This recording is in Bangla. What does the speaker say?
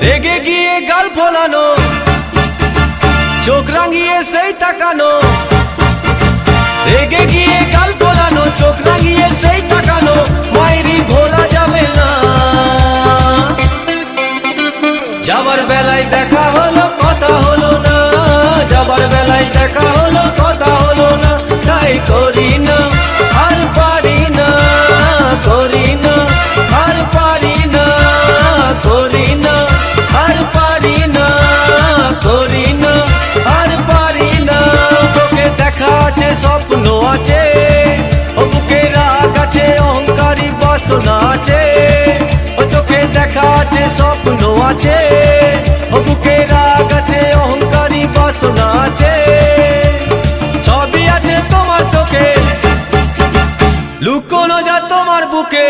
রেগে গিয়ে গাল ফোলানো, চোখ রাঙিয়ে সেই তাকানো। রেগে গিয়ে গাল ফোলানো, চোখ রাঙিয়ে সেই তাকানো, মায়েরই ভোলা যাবে না। যাবার বেলায় দেখা হলো কথা হলো না, যাবার বেলায় দেখা হলো কথা হলো না। তাই করি না আর পারি না, করি না আর পারি না, করি না আর পারি না, করি না আর পারি না। চোখে দেখা আছে স্বপ্ন আছে, ও বুকে রাগ আছে অহংকারী বাসনা আছে। ও চোখে দেখা আছে স্বপ্ন আছে, ও বুকে রাগ আছে অহংকারী বাসনা আছে। সবই আছে তোমার চোখে, লুকোনো যা তোমার বুকে।